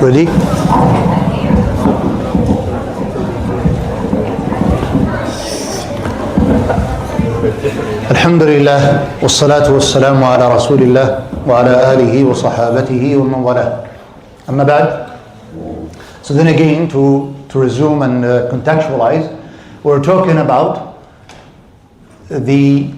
Ready? الحمد لله والصلاة والسلام على رسول الله وعلى آله وصحابته ومن والاه. أما بعد. So then again, to resume and contextualize, we're talking about the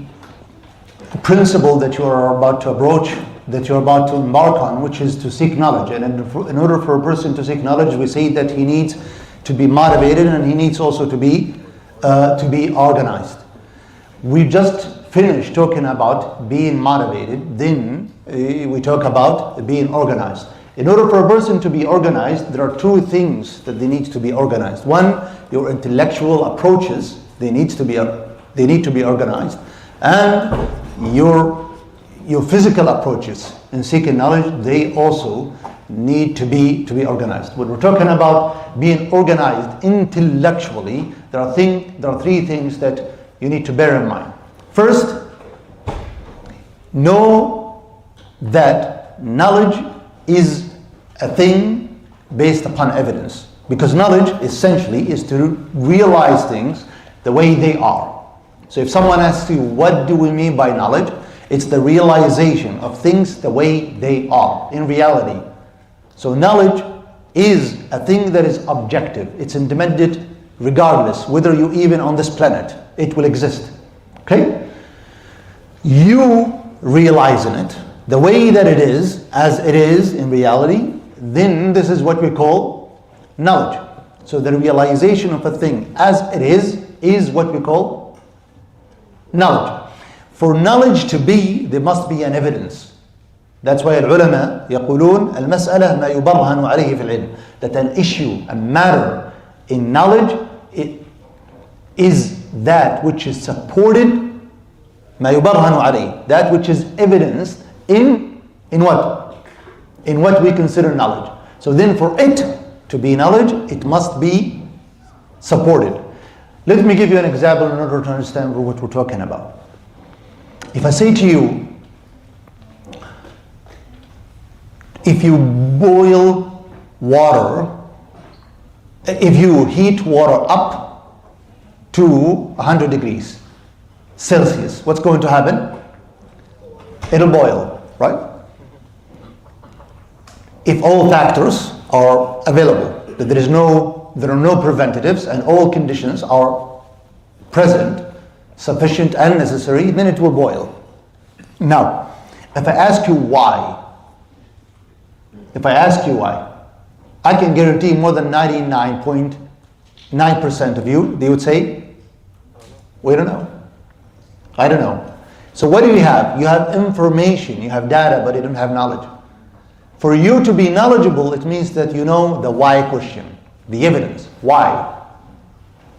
principle that you are about to approach, that you're about to embark on, which is to seek knowledge. And in order for a person to seek knowledge, we say that he needs to be motivated and he needs also to be organized. We just finished talking about being motivated, then we talk about being organized. In order for a person to be organized, there are two things that they need to be organized. One, your intellectual approaches, they need to be organized, and your physical approaches in seeking knowledge, they also need to be organized. When we're talking about being organized intellectually, there are three things that you need to bear in mind. First, know that knowledge is a thing based upon evidence, because knowledge essentially is to realize things the way they are. So if someone asks you, what do we mean by knowledge? It's the realization of things the way they are in reality. So knowledge is a thing that is objective. It's independent regardless whether you're even on this planet. It will exist. Okay? You realizing it the way that it is, as it is in reality, then this is what we call knowledge. So the realization of a thing as it is what we call knowledge. For knowledge to be, there must be an evidence. That's why العلماء يقولون المسألة ما يبرهن عليه في العلم. That an issue, a matter in knowledge, it is that which is supported, ما يبرهن عليه, that which is evidenced in what? In what we consider knowledge. So then for it to be knowledge, it must be supported. Let me give you an example in order to understand what we're talking about. If I say to you, if you boil water, if you heat water up to 100 degrees Celsius, what's going to happen? It'll boil, right? If all factors are available, that there are no preventatives and all conditions are present, sufficient and necessary, then it will boil. Now, if I ask you why, I can guarantee more than 99.9% of you, they would say, we don't know. I don't know. So what do you have? You have information, you have data, but you don't have knowledge. For you to be knowledgeable, it means that you know the why question, the evidence. Why?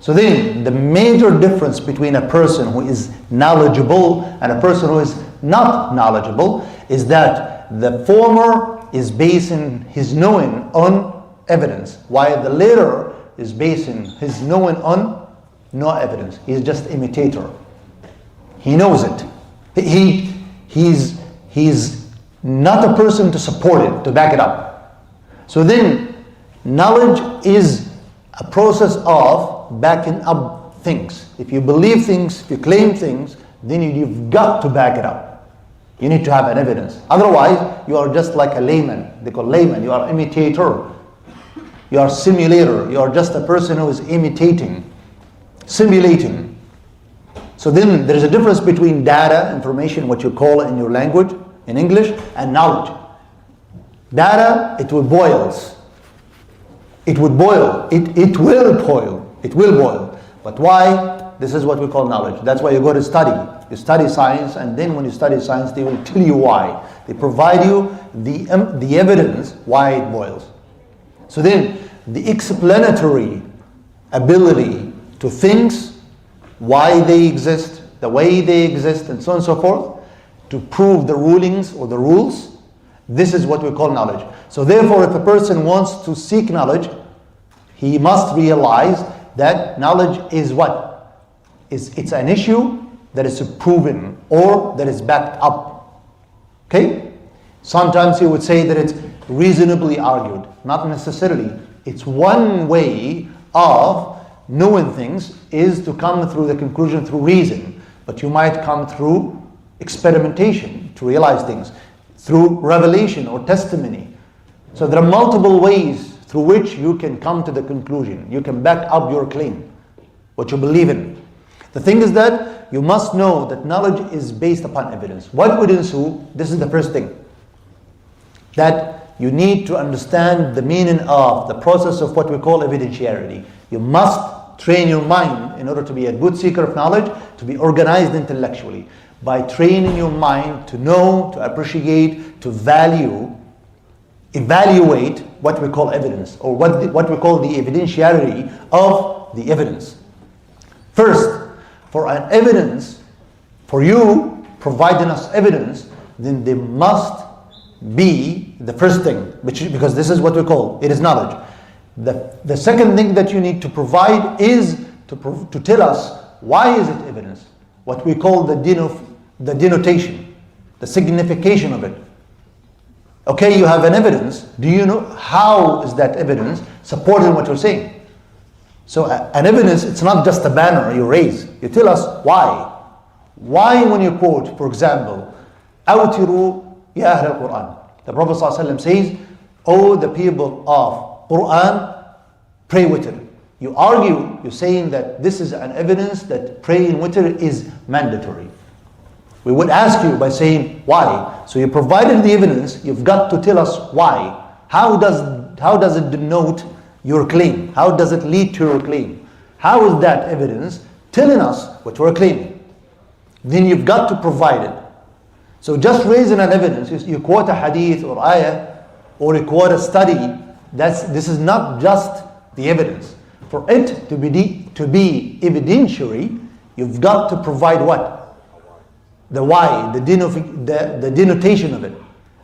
So then, the major difference between a person who is knowledgeable and a person who is not knowledgeable is that the former is basing his knowing on evidence, while the latter is basing his knowing on no evidence. He's just imitator. He knows it. He's not a person to support it, to back it up. So then, knowledge is a process of backing up things. If you believe things, if you claim things, then you've got to back it up. You need to have an evidence. Otherwise, you are just like a layman. They call layman. You are imitator. You are simulator. You are just a person who is imitating, simulating. So then there is a difference between data, information, what you call it in your language, in English, and knowledge. Data, it will boils. It would boil. It will boil. It will boil. But why? This is what we call knowledge. That's why you go to study. You study science, and then when you study science, they will tell you why. They provide you the evidence why it boils. So then, the explanatory ability to things, why they exist, the way they exist, and so on and so forth, to prove the rulings or the rules, this is what we call knowledge. So therefore, if a person wants to seek knowledge, he must realize that knowledge is what? It's an issue that is proven or that is backed up. Okay? Sometimes he would say that reasonably argued. Not necessarily. It's one way of knowing things is to come through the conclusion through reason. But you might come through experimentation to realize things, through revelation or testimony. So there are multiple ways through which you can come to the conclusion. You can back up your claim, what you believe in. The thing is that you must know that knowledge is based upon evidence. What would ensue? This is the first thing. That you need to understand the meaning of the process of what we call evidentiarity. You must train your mind in order to be a good seeker of knowledge, to be organized intellectually. By training your mind to know, to appreciate, to value, evaluate what we call evidence, or what we call the evidentiarity of the evidence. First, for an evidence, for you providing us evidence, then there must be the first thing, because this is what we call, it is knowledge. The second thing that you need to provide is to tell us why is it evidence, what we call the denotation, the signification of it. Okay, you have an evidence. Do you know how is that evidence supporting what you're saying? So an evidence, it's not just a banner you raise. You tell us why. Why when you quote, for example, أَوْتِرُوا يَا أَهْلَ الْقُرْآنِ. The Prophet ﷺ says, "Oh, the people of Quran, pray witr." You argue, you're saying that this is an evidence that praying witr is mandatory. We would ask you by saying why. So you provided the evidence, you've got to tell us why. How does it denote your claim? How does it lead to your claim? How is that evidence telling us what we're claiming? Then you've got to provide it. So just raising an evidence, you quote a hadith or ayah, or you quote a study, this is not just the evidence. For it to be evidentiary, you've got to provide what? The why, the denotation of it.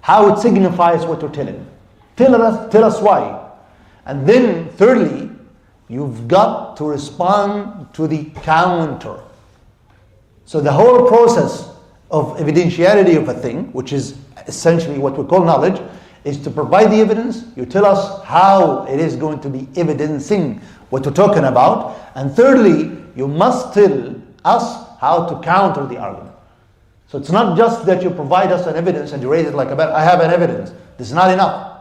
How it signifies what you're telling. Tell us why. And then thirdly, you've got to respond to the counter. So the whole process of evidentiality of a thing, which is essentially what we call knowledge, is to provide the evidence. You tell us how it is going to be evidencing what you're talking about. And thirdly, you must tell us how to counter the argument. So it's not just that you provide us an evidence and you raise it like a banner. I have an evidence. This is not enough.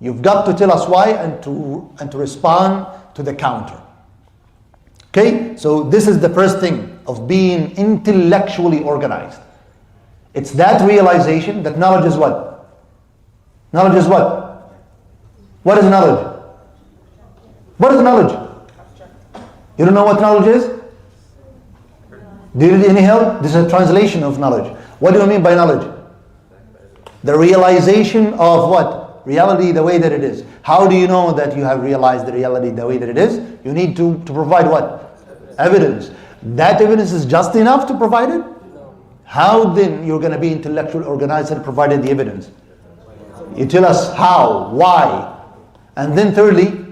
You've got to tell us why and to respond to the counter. Okay? So this is the first thing of being intellectually organized. It's that realization that knowledge is what? Knowledge is what? What is knowledge? What is knowledge? You don't know what knowledge is? Do you need any help? This is a translation of knowledge. What do you mean by knowledge? The realization of what? Reality the way that it is. How do you know that you have realized the reality the way that it is? You need to provide what? Evidence. That evidence is just enough to provide it? How then you're going to be intellectually organized and provided the evidence? You tell us how, why. And then thirdly,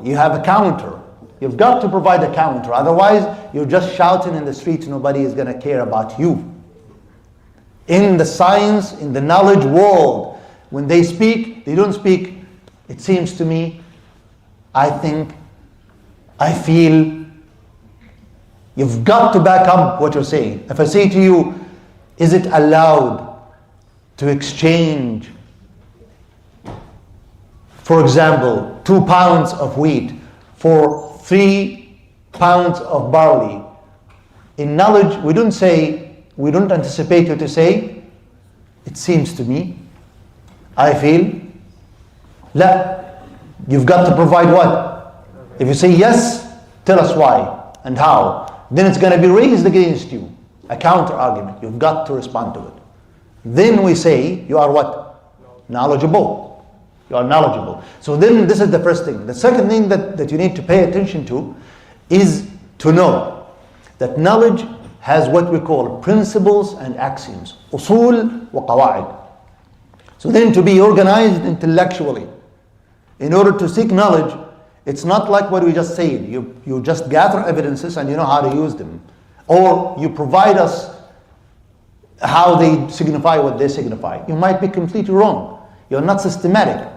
you have a counter. You've got to provide a counter. Otherwise, you're just shouting in the streets. Nobody is going to care about you. In the science, in the knowledge world, when they speak, they don't speak, it seems to me, I think, I feel. You've got to back up what you're saying. If I say to you, is it allowed to exchange, for example, 2 pounds of wheat for 3 pounds of barley? In knowledge, we don't anticipate you to say, it seems to me, I feel. La, you've got to provide what? If you say yes, tell us why and how. Then it's going to be raised against you, a counter argument. You've got to respond to it. Then we say, you are what? Knowledgeable. You are knowledgeable. So then this is the first thing. The second thing that you need to pay attention to is to know that knowledge has what we call principles and axioms. Usul wa qawa'id. So then to be organized intellectually, in order to seek knowledge, it's not like what we just said. You just gather evidences and you know how to use them. Or you provide us how they signify what they signify. You might be completely wrong. You're not systematic.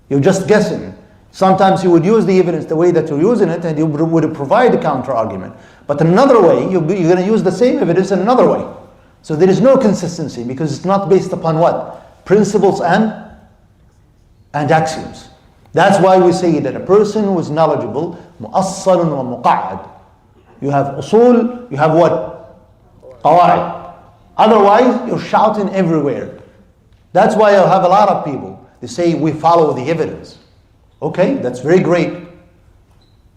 You're just guessing. Sometimes you would use the evidence the way that you're using it, and you would provide a counter argument. But another way, you're going to use the same evidence in another way. So there is no consistency because it's not based upon what? Principles and axioms. That's why we say that a person who is knowledgeable, mu'assalun wa muqa'ad. You have usul, you have what? Qawa'id. Otherwise, you're shouting everywhere. That's why I have a lot of people, they say we follow the evidence. Okay, that's very great.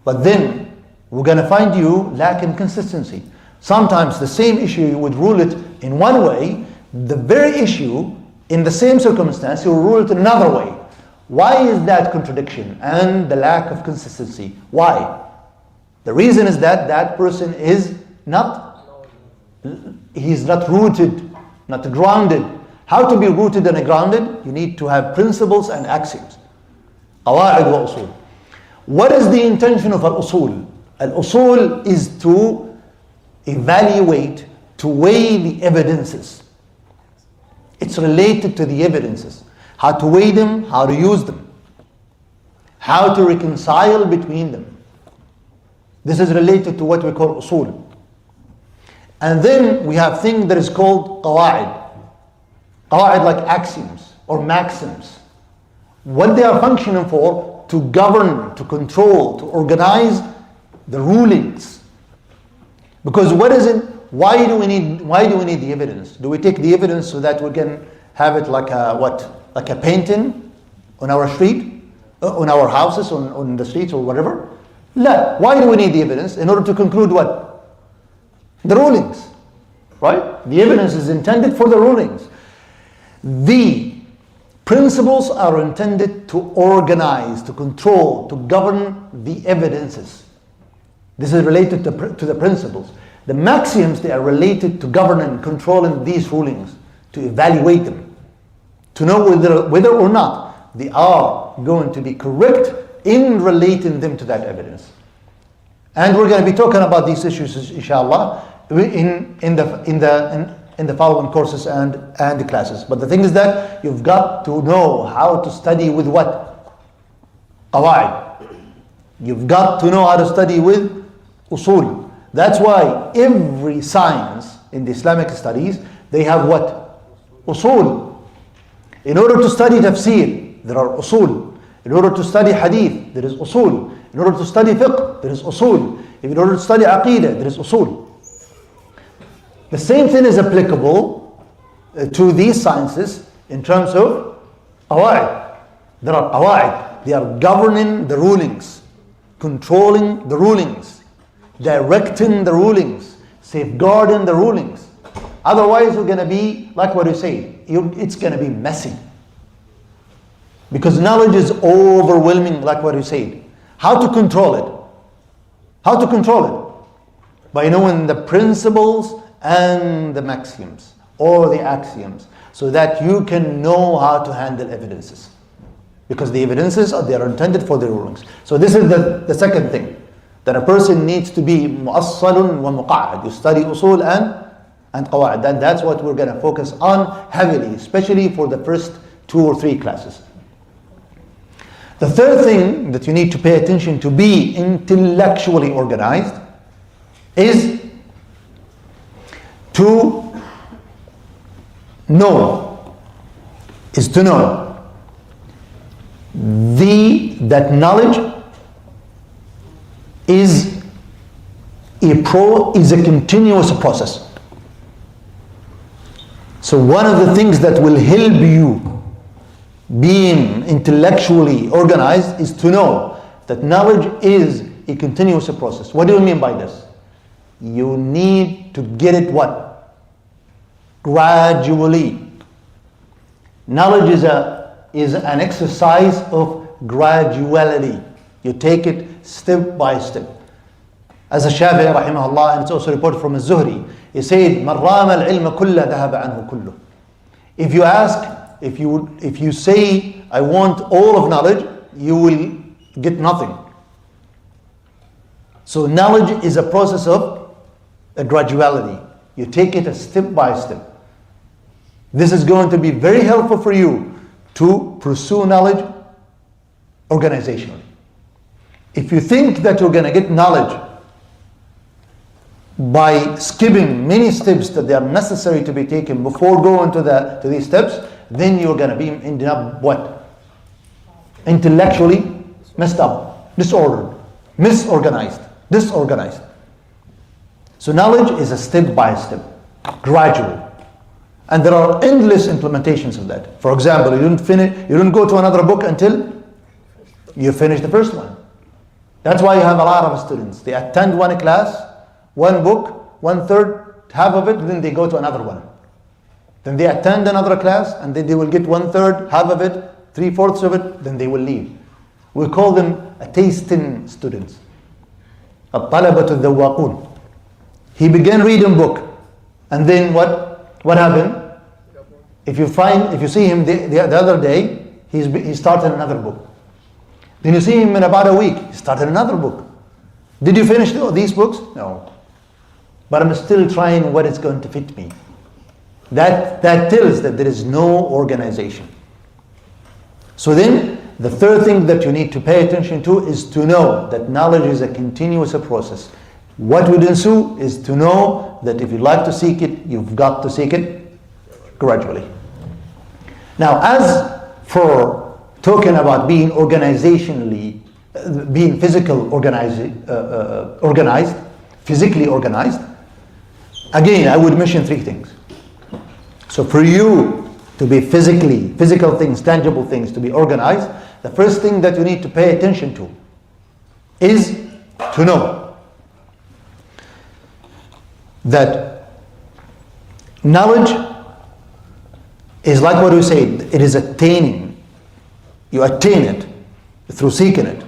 But then, we're going to find you lacking consistency. Sometimes the same issue, you would rule it in one way, the very issue, in the same circumstance, you will rule it another way. Why is that contradiction and the lack of consistency? Why? The reason is that that person is not, he's not rooted, not grounded. How to be rooted and grounded? You need to have principles and axioms. Qawa'id wa usul. What is the intention of al-usul? Al-usul is to evaluate, to weigh the evidences. It's related to the evidences. How to weigh them, how to use them, how to reconcile between them. This is related to what we call usul. And then we have thing that is called qawa'id. Qawa'id like axioms or maxims. What they are functioning for, to govern, to control, to organize the rulings. Because what is it? Why do we need the evidence? Do we take the evidence so that we can have it like a what? Like a painting on our street, on our houses, on the streets or whatever? No. Why do we need the evidence? In order to conclude what? The rulings. Right? The evidence is intended for the rulings. The principles are intended to organize, to control, to govern the evidences. This is related to the principles. The maxioms, they are related to governing, controlling these rulings, to evaluate them, to know whether or not they are going to be correct in relating them to that evidence. And we're going to be talking about these issues, inshallah, in the following courses and the classes. But the thing is that you've got to know how to study with what? Qawa'id. You've got to know how to study with usul. That's why every science in the Islamic studies, they have what? Usul. In order to study tafsir, there are usul. In order to study hadith, there is usul. In order to study fiqh, there is usul. In order to study aqeedah, there is usul. The same thing is applicable to these sciences in terms of qawa'id. There are qawa'id. They are governing the rulings, controlling the rulings, directing the rulings, safeguarding the rulings. Otherwise, we're going to be, like what you say, it's going to be messy. Because knowledge is overwhelming, like what you said. How to control it? How to control it? By knowing the principles and the maxioms or the axioms, so that you can know how to handle evidences. Because the evidences they are intended for the rulings. So this is the second thing, that a person needs to be mu'assalun wa muqa'ad. You study usul and qawa'id. And that's what we're going to focus on heavily, especially for the first 2 or 3 classes. The third thing that you need to pay attention to be intellectually organized is to know that knowledge is a continuous process. So one of the things that will help you being intellectually organized is to know that knowledge is a continuous process. What do you mean by this? You need to get it what? Gradually. Knowledge is an exercise of graduality. You take it step by step. As a Shafi'i rahimahullah, and it's also reported from Az-Zuhri, he said, "Man rama al-ilma kulla dhahaba anhu kullu." If you ask, if you say, I want all of knowledge, you will get nothing. So knowledge is a process of a graduality. You take it a step by step. This is going to be very helpful for you to pursue knowledge organizationally. If you think that you're going to get knowledge by skipping many steps that they are necessary to be taken before going to these steps, then you're going to be ending up what? Intellectually messed up, disordered, disorganized. So knowledge is a step by step, gradual. And there are endless implementations of that. For example, you don't go to another book until you finish the first one. That's why you have a lot of students. They attend one class, one book, 1/3, half of it, then they go to another one. Then they attend another class, and then they will get 1/3, half of it, 3/4 of it, then they will leave. We call them a tasting students. الطلبة الذواقون. He began reading book, and then what happened? If you see him the other day, he started another book. Then you see him in about a week, he started another book. Did you finish these books? No. But I'm still trying what is going to fit me. That tells that there is no organization. So then, the third thing that you need to pay attention to is to know that knowledge is a continuous process. What would ensue is to know that if you like to seek it, you've got to seek it gradually. Now, as for talking about being organizationally, being physically organized, again, I would mention three things. So for you to be physical things, tangible things, to be organized, the first thing that you need to pay attention to is to know that knowledge is like what we said, it is attaining. You attain it through seeking it.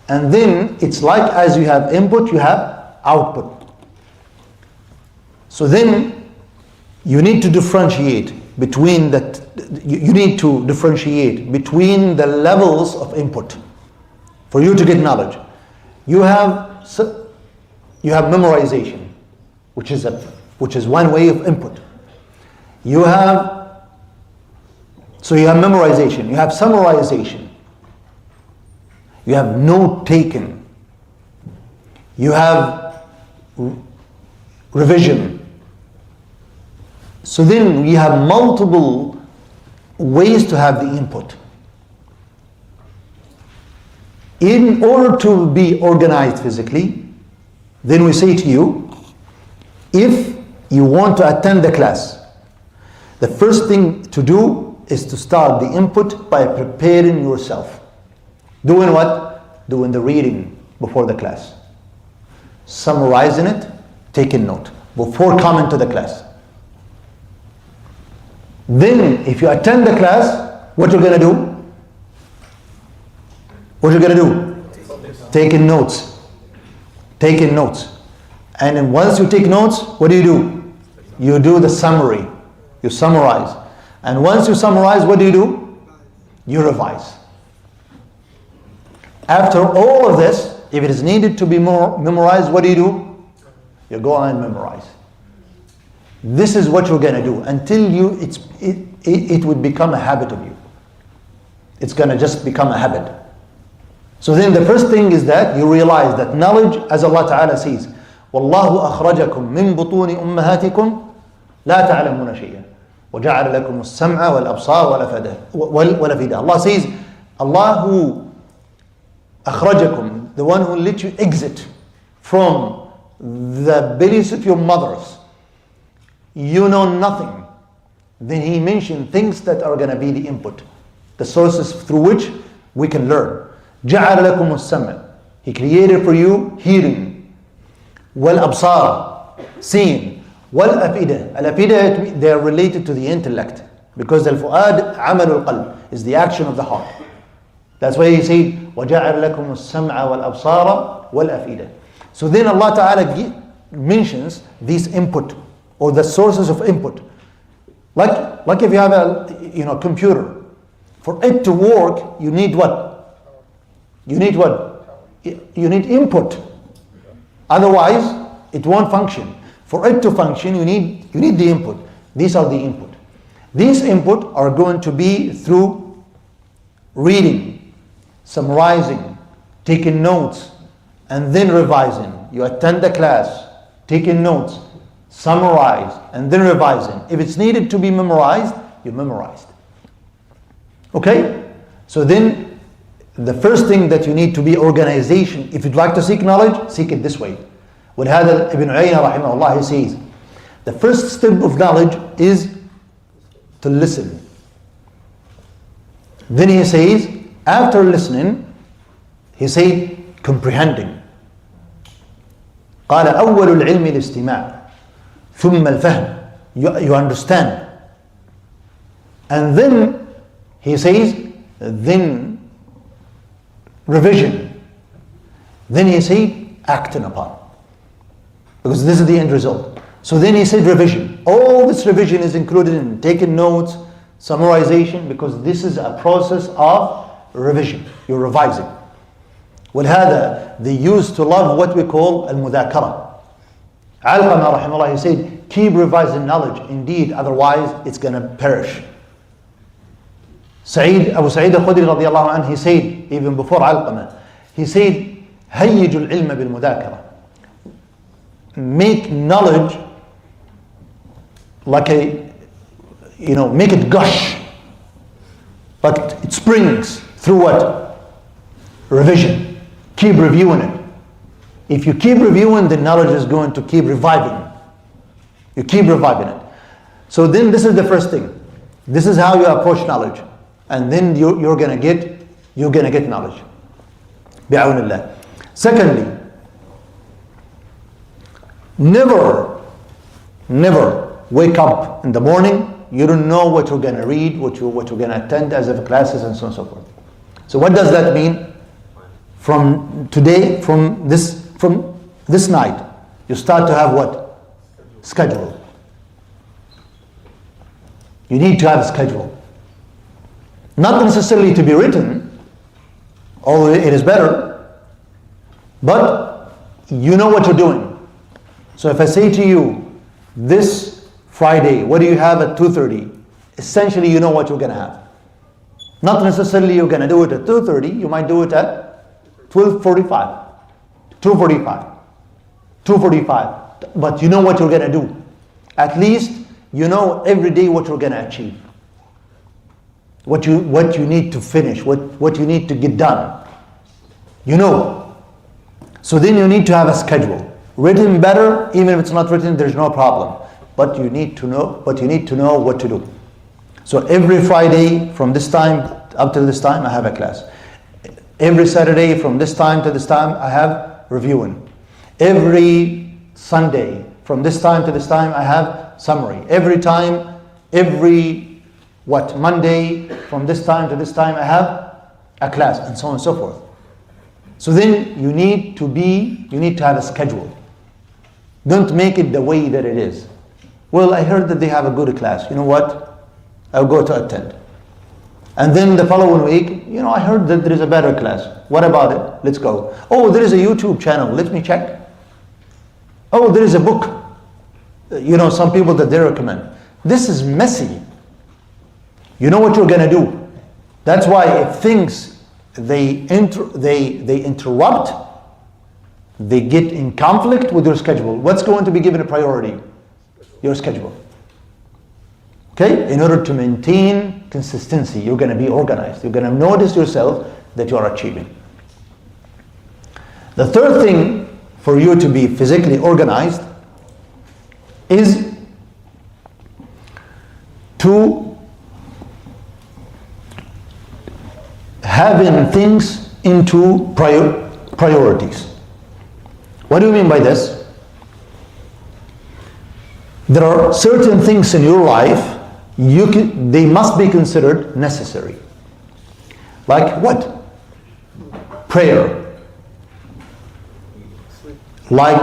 And then it's like as you have input, you have output. So then you need to differentiate between the levels of input for you to get knowledge. You have memorization, which is one way of input. You have memorization, you have summarization, you have note taking, you have revision. So then we have multiple ways to have the input. In order to be organized physically, then we say to you, if you want to attend the class, the first thing to do is to start the input by preparing yourself. Doing what? Doing the reading before the class. Summarizing it, taking note before coming to the class. Then, if you attend the class, what you're gonna do? What you're gonna do? Taking notes. Taking notes. And then once you take notes, what do? You do the summary. You summarize. And once you summarize, what do? You revise. After all of this, if it is needed to be more memorized, what do? You go on and memorize. This is what you're going to do until it would become a habit of you. It's going to just become a habit. So then the first thing is that you realize that knowledge, as Allah Ta'ala says, وَاللَّهُ أَخْرَجَكُم مِّن بُطُونِ أُمَّهَاتِكُمْ لَا تَعْلَمُونَ شَيْئًا وَجَعَلَ لَكُمُ السَّمْعَ وَالْأَبْصَارَ وَالْأَفْئِدَةَ. Allah says, Allah who أخرجكم, the one who let you exit from the bellies of your mothers, you know nothing. Then he mentioned things that are going to be the input, the sources through which we can learn. جَعَلَ لَكُمُ السَّمْعَ, he created for you hearing, وَالْأَبْصَارَ, seeing, وَالْأَفْئِدَةَ. Al-afidah, they are related to the intellect, because al-fu'ad عَمَلُ الْقَلْبِ is the action of the heart. That's why he said, وَجَعَلَ لَكُمُ السَّمْعَ وَالْأَبْصَارَ وَالْأَفْئِدَةَ. So then Allah Ta'ala mentions these input, or the sources of input. Like if you have a computer, for it to work, you need what? You need what? You need input. Otherwise, it won't function. For it to function, you need the input. These are the input. These input are going to be through reading, summarizing, taking notes, and then revising. You attend the class, taking notes, summarize, and then revising. If it's needed to be memorized, you memorized. Okay? So then, the first thing that you need to be organization. If you'd like to seek knowledge, seek it this way. ولهذا Ibn Uyayna rahimahullah, he says, the first step of knowledge is to listen. Then he says, after listening, he said, comprehending. قال أول العلم الاستماع ثم الفهم. You understand. And then he says, then revision. Then he said, acting upon. Because this is the end result. So then he said revision. All this revision is included in taking notes, summarization, because this is a process of revision. You're revising. ولهذا they used to love what we call المذاكرة. Alqamah rahimahullah, he said, keep revising knowledge. Indeed, otherwise it's going to perish. Abu Sa'id al-Khudri radiallahu anhu, he said, even before Alqamah, he said, هيج العلم بالمذاكرة. Make knowledge like make it gush. Like it springs through what? Revision. Keep reviewing it. If you keep reviewing, the knowledge is going to keep reviving. You keep reviving it. So then this is the first thing. This is how you approach knowledge. And then you're gonna get knowledge. Bi'awnillah. Secondly, never wake up in the morning, you don't know what you're gonna read, what you're gonna attend as of classes and so on and so forth. So what does that mean? From today, from this night, you start to have what? Schedule. You need to have a schedule. Not necessarily to be written, although it is better, but you know what you're doing. So if I say to you, this Friday, what do you have at 2:30? Essentially, you know what you're going to have. Not necessarily you're going to do it at 2:30, you might do it at 12:45, 2:45, but you know what you're going to do. At least you know every day what you're going to achieve. What you need to finish, what you need to get done. You know. So then you need to have a schedule. Written better, even if it's not written, there's no problem. But you need to know what to do. So every Friday from this time up till this time I have a class. Every Saturday from this time to this time I have reviewing. Every Sunday from this time to this time I have summary. Monday from this time to this time I have a class, and so on and so forth. So then you need to have a schedule. Don't make it the way that it is. Well, I heard that they have a good class. You know what? I'll go to attend. And then the following week, I heard that there is a better class. What about it? Let's go. Oh, there is a YouTube channel. Let me check. Oh, there is a book. Some people that they recommend. This is messy. You know what you're going to do. That's why if things, they interrupt, they get in conflict with your schedule. What's going to be given a priority? Your schedule. Okay? In order to maintain consistency, you're going to be organized. You're going to notice yourself that you are achieving. The third thing for you to be physically organized is to having things into priorities. What do you mean by this? There are certain things in your life they must be considered necessary. Like what? Prayer. Like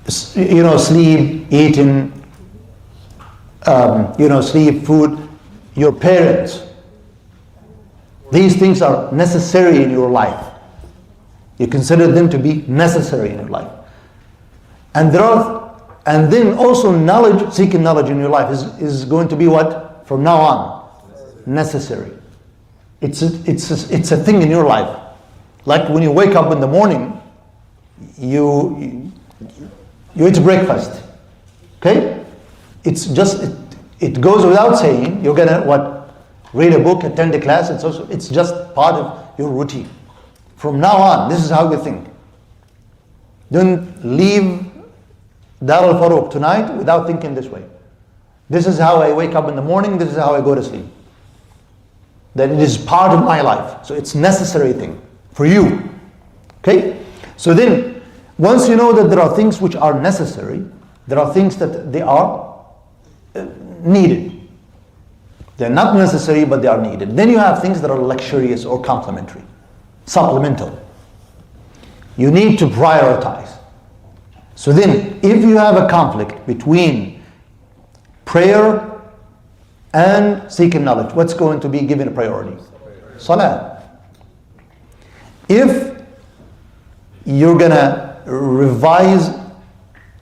sleep, eating, sleep, food, your parents. These things are necessary in your life. You consider them to be necessary in your life. And then also seeking knowledge in your life is going to be what? From now on, necessary. it's a thing in your life. Like when you wake up in the morning, you eat breakfast. Okay? It goes without saying. You're gonna what? Read a book, attend a class. It's just part of your routine. From now on, this is how you think. Don't leave Dar Al-Farooq tonight without thinking this way. This is how I wake up in the morning. This is how I go to sleep. That it is part of my life. So it's necessary thing for you. Okay? So then, once you know that there are things which are necessary, there are things that they are needed. They're not necessary, but they are needed. Then you have things that are luxurious or complementary, supplemental. You need to prioritize. So then, if you have a conflict between prayer and seeking knowledge, what's going to be given a priority? Salah. If you're gonna revise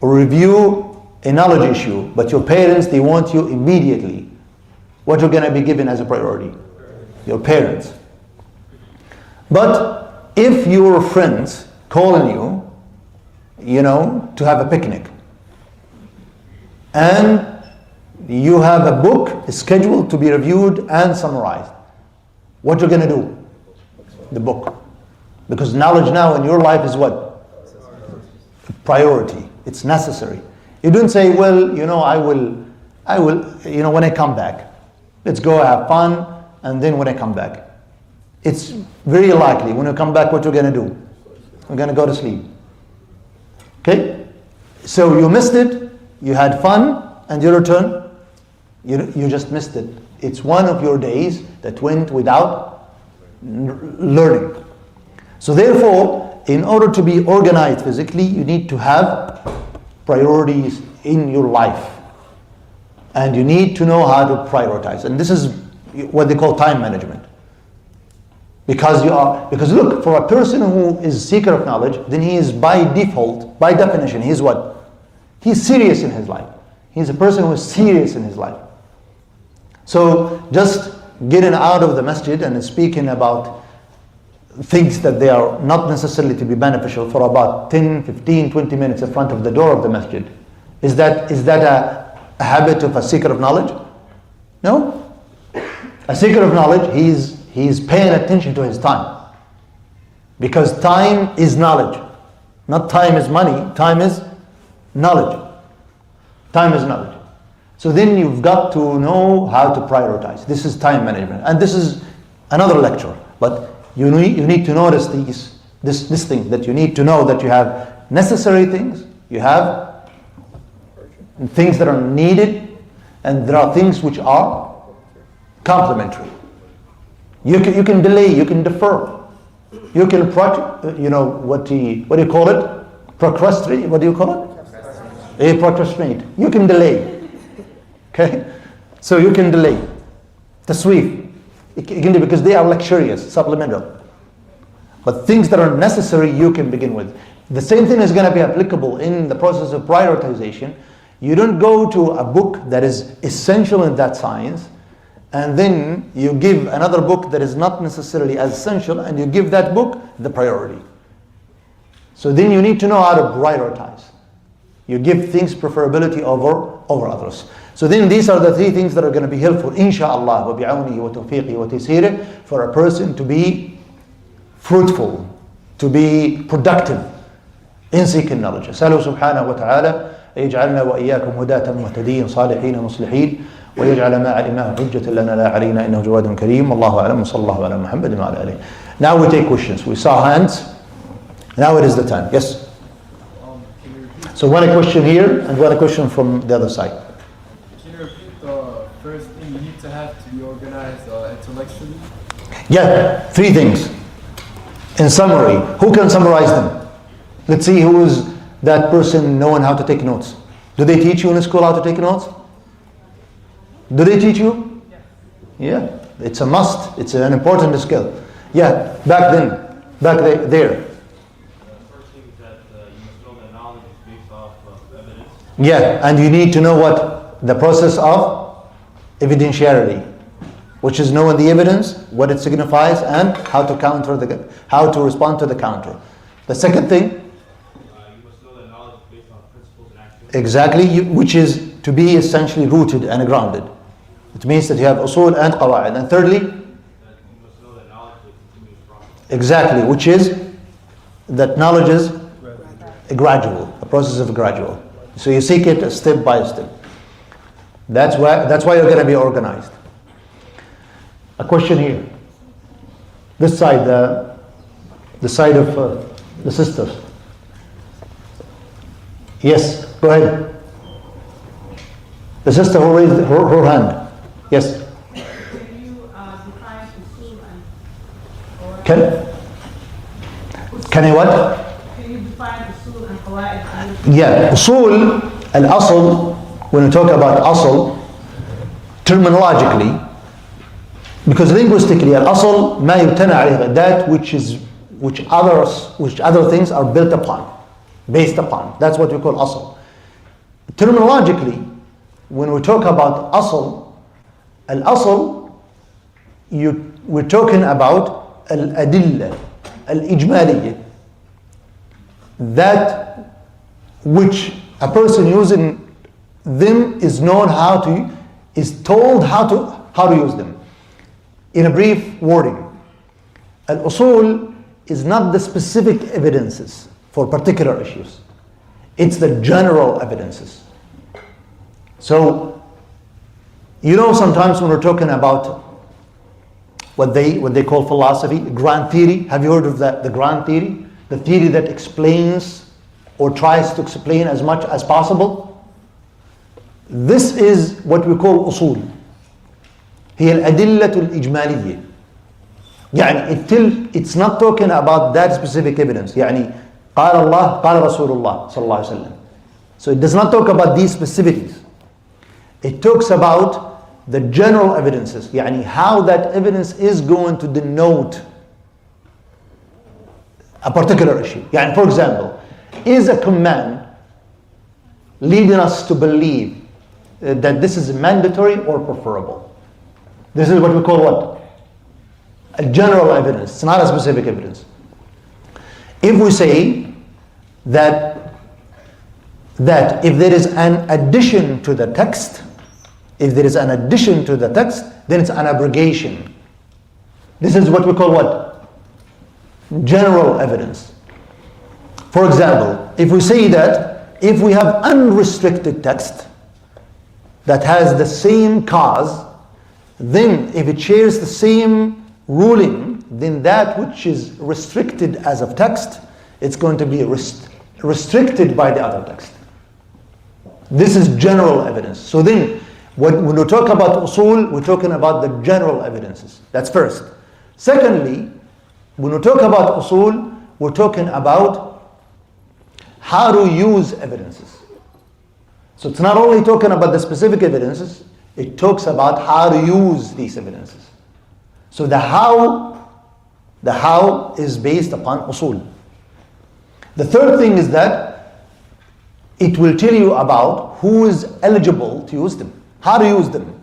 or review a knowledge issue, but your parents, they want you immediately, what you're gonna be given as a priority? Your parents. But if your friends calling you, to have a picnic, and you have a book scheduled to be reviewed and summarized, what you're gonna do? The book. Because knowledge now in your life is what? Priority. It's necessary. You don't say, well, I will, when I come back. Let's go have fun, and then when I come back. It's very likely when you come back, what you're gonna do? You're gonna go to sleep. Okay? So you missed it, you had fun, and you return, you just missed it. It's one of your days that went without learning. So therefore, in order to be organized physically, you need to have priorities in your life. And you need to know how to prioritize. And this is what they call time management. Because look, for a person who is seeker of knowledge, then he is by default, by definition, he's what? He's serious in his life. He's a person who is serious in his life. So just getting out of the masjid and speaking about things that they are not necessarily to be beneficial for about 10, 15, 20 minutes in front of the door of the masjid. Is that a habit of a seeker of knowledge? No. A seeker of knowledge, he's paying attention to his time. Because time is knowledge. Not time is money, time is knowledge. Time is knowledge. So then you've got to know how to prioritize. This is time management. And this is another lecture. But you need to notice this thing, that you need to know that you have necessary things, you have things that are needed, and there are things which are complementary. You can delay, you can defer, you can what do you call it? Procrastinate. What do you call it? Procrastinate. You can delay. Okay, so you can delay. Tasweef. Because they are luxurious, supplemental. But things that are necessary, you can begin with. The same thing is going to be applicable in the process of prioritization. You don't go to a book that is essential in that science, and then you give another book that is not necessarily as essential, and you give that book the priority. So then you need to know how to prioritize. You give things preferability over others. So then these are the three things that are going to be helpful, inshaAllah, وَبِعَوْنِهِ وَتَوْفِيقِهِ وَتَيْسِيرِهِ, for a person to be fruitful, to be productive in seeking knowledge. أسأله سبحانه وتعالى يجعلنا وإياكم هداة مهتدين صالحين مصلحين ويجعل ما علمناه حجة لنا لا علينا إنه جواد كريم والله أعلم وصلى الله على محمد وعلى آله. Now we take questions. We saw hands. Now it is the time. Yes? So one question here and one question from the other side. Can you repeat the first thing you need to have to be organized intellectually? Yeah, three things. In summary, who can summarize them? Let's see who is that person knowing how to take notes. Do they teach you in school how to take notes? Do they teach you? Yeah, it's a must. It's an important skill. Yeah, back there. Yeah, and you need to know what the process of evidentiality. which is knowing the evidence, what it signifies, and how to respond to the counter. The second thing, You must know that knowledge is based on principles and actions. exactly, which is to be essentially rooted and grounded. It means that you have usul and qawaid. And thirdly, That you must know that knowledge is a continuous process. exactly, which is that knowledge is a gradual, a process of gradual. So you seek it step by step. That's why you're going to be organized. A question here. This side, the side of the sisters. Yes, go ahead. The sister who raised her hand. Yes. Can you define usul and Can I what? Can you define usul and qawaid? Yeah, usul, al-asl, when we talk about asl, terminologically, because linguistically, al-asl, ma yubtana alayhi, that which other things are built upon, based upon. That's what we call asl. Terminologically, when we talk about asl, al-asl, we're talking about al-adilla, al-ijmaliyya, that which a person using them is told how to use them. In a brief wording, al-usul is not the specific evidences for particular issues. It's the general evidences. So, sometimes when we're talking about what they call philosophy, grand theory, have you heard of that? The grand theory? The theory that explains or tries to explain as much as possible. This is what we call usul. هي الأدلة الإجمالية. يعني it's not talking about that specific evidence. يعني قال الله قال رسول الله صلى الله عليه وسلم. So it does not talk about these specificities. It talks about the general evidences. يعني how that evidence is going to denote a particular issue. يعني for example, is a command leading us to believe that this is mandatory or preferable? This is what we call what? A general evidence. It's not a specific evidence. If we say that if there is an addition to the text, then it's an abrogation. This is what we call what? General evidence. For example, if we say that if we have unrestricted text that has the same cause, then if it shares the same ruling, then that which is restricted as of text, it's going to be restricted by the other text. This is general evidence. So then, when we talk about usul, we're talking about the general evidences. That's first. Secondly, when we talk about usul, we're talking about how to use evidences. So it's not only talking about the specific evidences, it talks about how to use these evidences. So the how is based upon usul. The third thing is that it will tell you about who is eligible to use them, how to use them.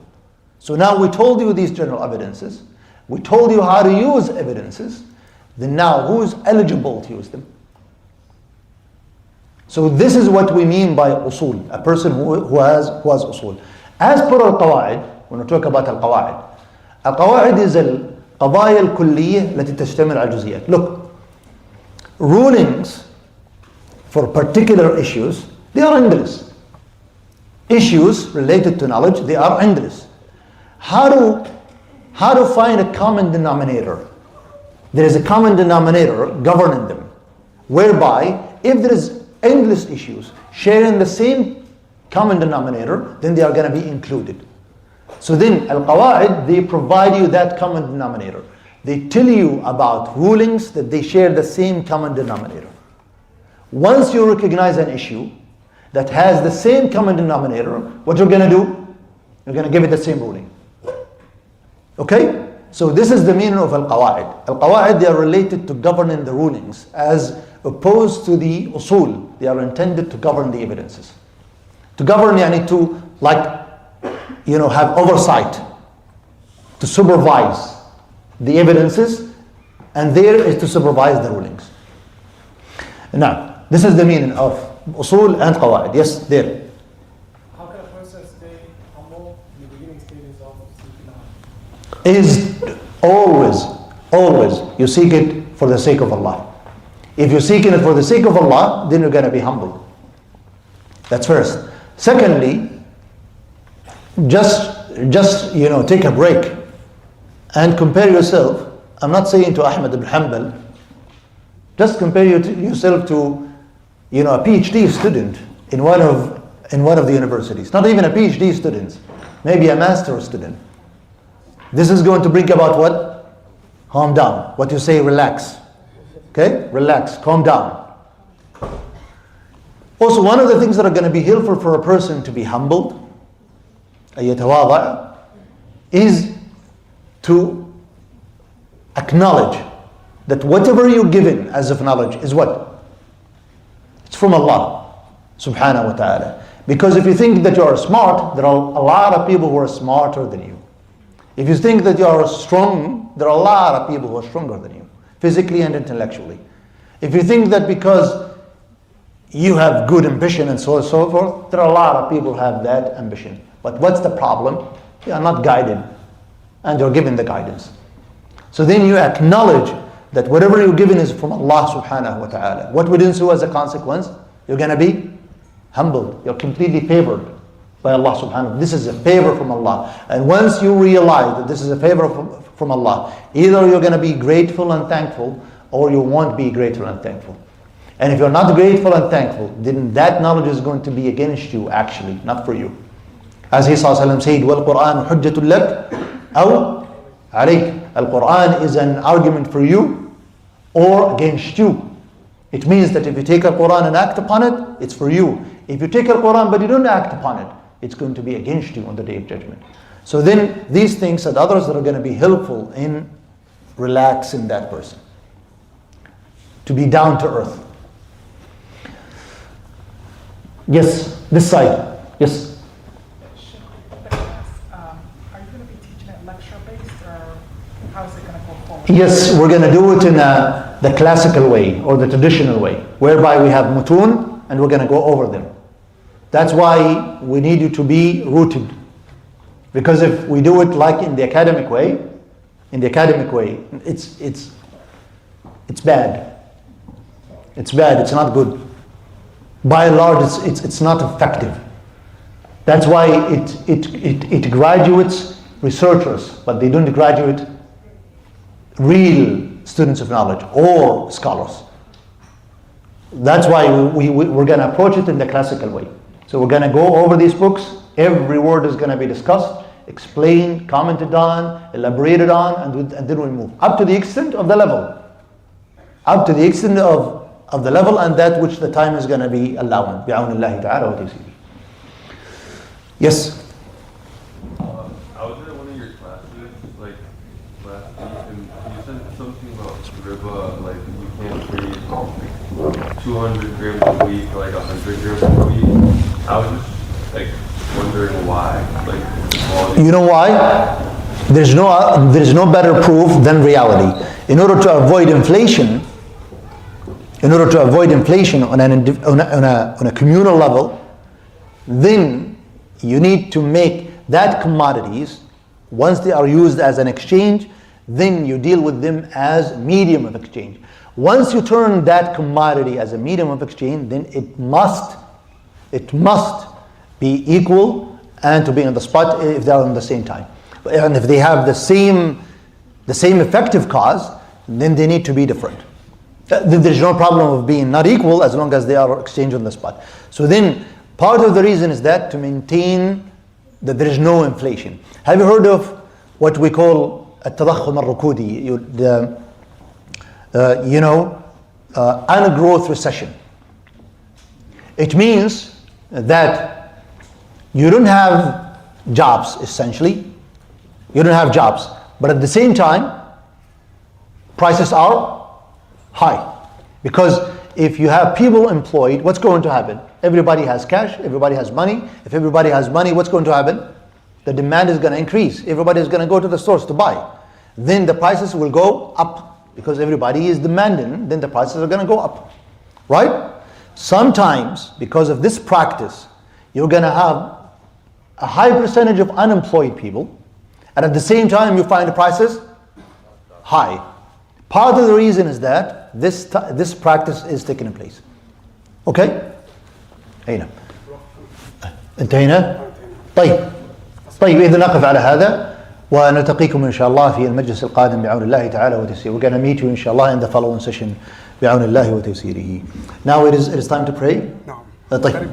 So now we told you these general evidences, we told you how to use evidences, then now who is eligible to use them? So this is what we mean by usul, a person who has usul. As per al-qawaid, when we talk about al-qawaid is al-qadaya al-kulliyya التي تشتمل على الجزئيات. Look, rulings for particular issues, they are endless. Issues related to knowledge, they are endless. How to find a common denominator? There is a common denominator governing them, whereby if there is endless issues sharing the same common denominator, then they are going to be included. So then al-qawaid, they provide you that common denominator. They tell you about rulings that they share the same common denominator. Once you recognize an issue that has the same common denominator, what you're going to do? You're going to give it the same ruling. Okay? So this is the meaning of al-qawaid. Al-qawaid, they are related to governing the rulings, as opposed to the usul. They are intended to govern the evidences. To govern, to have oversight to supervise the evidences, and there is to supervise the rulings. Now, this is the meaning of usul and qawaid. Yes, there. How can a person stay humble in the beginning stages of seeking out? Is always you seek it for the sake of Allah. If you're seeking it for the sake of Allah, then you're going to be humble. That's first. Secondly, just take a break and compare yourself. I'm not saying to Ahmad ibn Hanbal, just compare yourself to a PhD student in one of the universities. Not even a PhD student, maybe a master student. This is going to bring about what? Calm down. What you say, relax. Okay? Relax, calm down. Also, one of the things that are going to be helpful for a person to be humbled, أيتواضع, is to acknowledge that whatever you're given as of knowledge is what? It's from Allah subhanahu wa ta'ala. Because if you think that you are smart, there are a lot of people who are smarter than you. If you think that you are strong, there are a lot of people who are stronger than you, physically and intellectually. If you think that because you have good ambition and so on and so forth, there are a lot of people who have that ambition. But what's the problem? You are not guided, and you're given the guidance. So then you acknowledge that whatever you're given is from Allah subhanahu wa ta'ala. What would ensue as a consequence? You're going to be humbled. You're completely favored by Allah subhanahu wa ta'ala. This is a favor from Allah. And once you realize that this is a favor from Allah, either you're going to be grateful and thankful, or you won't be grateful and thankful. And if you're not grateful and thankful, then that knowledge is going to be against you, actually, not for you. As he said, وَالْقُرْآنُ حُجَّةٌ لَكَ أَوْ عَلَيْكَ. Al-Quran is an argument for you or against you. It means that if you take Al-Quran and act upon it, it's for you. If you take Al-Quran but you don't act upon it, it's going to be against you on the Day of Judgment. So then these things and others that are going to be helpful in relaxing that person, to be down to earth. Yes, this side. Yes. Are you going to be teaching it lecture-based, or how is it going to go forward? Yes, we're going to do it in the classical way or the traditional way, whereby we have mutun and we're going to go over them. That's why we need you to be rooted. Because if we do it like in the academic way, it's bad. It's bad, it's not good. By and large, it's not effective. That's why it graduates researchers, but they don't graduate real students of knowledge or scholars. That's why we're going to approach it in the classical way. So we're going to go over these books. Every word is going to be discussed, explained, commented on, elaborated on, and then we move up to the extent of the level. Up to the extent of the level and that which the time is going to be allowing. بِعَوْنِ اللَّهِ تَعَالَى وَتَيْسِيرِهِ. Yes? I was at one of your classes, like, last week, and you said something about riba, like, you can't trade 200 grams a week, or like 100 grams a week. I was just, like, wondering why. Like, you know why? There's no better proof than reality. In order to avoid inflation on a communal level, then you need to make that commodities, once they are used as an exchange, then you deal with them as medium of exchange. Once you turn that commodity as a medium of exchange, then it must be equal and to be on the spot if they are on the same time. And if they have the same effective cause, then they need to be different. There's no problem of being not equal as long as they are exchanged on the spot. So then part of the reason is that to maintain that there is no inflation. Have you heard of what we call التضخم الركودي, ungrowth recession? It means that you don't have jobs, essentially. You don't have jobs, but at the same time, prices are high. Because if you have people employed, what's going to happen? Everybody has cash, everybody has money. If everybody has money, what's going to happen? The demand is going to increase. Everybody is going to go to the stores to buy. Then the prices will go up because everybody is demanding. Then the prices are going to go up. Right? Sometimes, because of this practice, you're going to have a high percentage of unemployed people, and at the same time you find the prices high. Part of the reason is that this practice is taking place. Okay? أين؟ انتهينا؟ طيب إذا نقف على هذا ونلتقيكم إن شاء الله في المجلس القادم بعون الله تعالى وتيسيره. We're going to meet you إن شاء الله in the following session بعون الله وتيسيره. Now it is time to pray. نعم. طيب.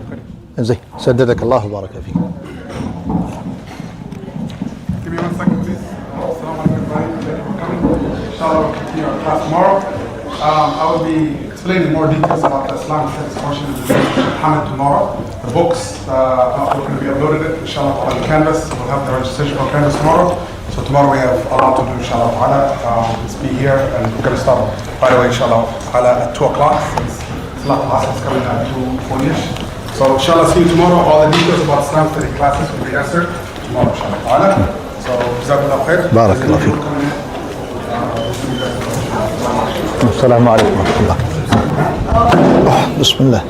زين. سددك الله وبارك فيك. Give me 1 second, please. Assalamu alaikum, everybody. Thank you for coming. Inshallah, we'll continue our class tomorrow. I will be explaining more details about the Islamic studies portion of the Hamad tomorrow. The books are going to be uploaded, inshallah, on Canvas. We'll have the registration for Canvas tomorrow. So tomorrow we have a lot to do, inshallah. Let's be here, and we're going to start right away, inshallah, at 2 o'clock. Since Salat al-Asr is coming at 2:40ish. So inshallah, see you tomorrow. All the details about Islam study classes will be answered tomorrow, inshallah. So, jazakallah khair. بارك الله فيك. السلام عليكم ورحمة الله. بسم الله.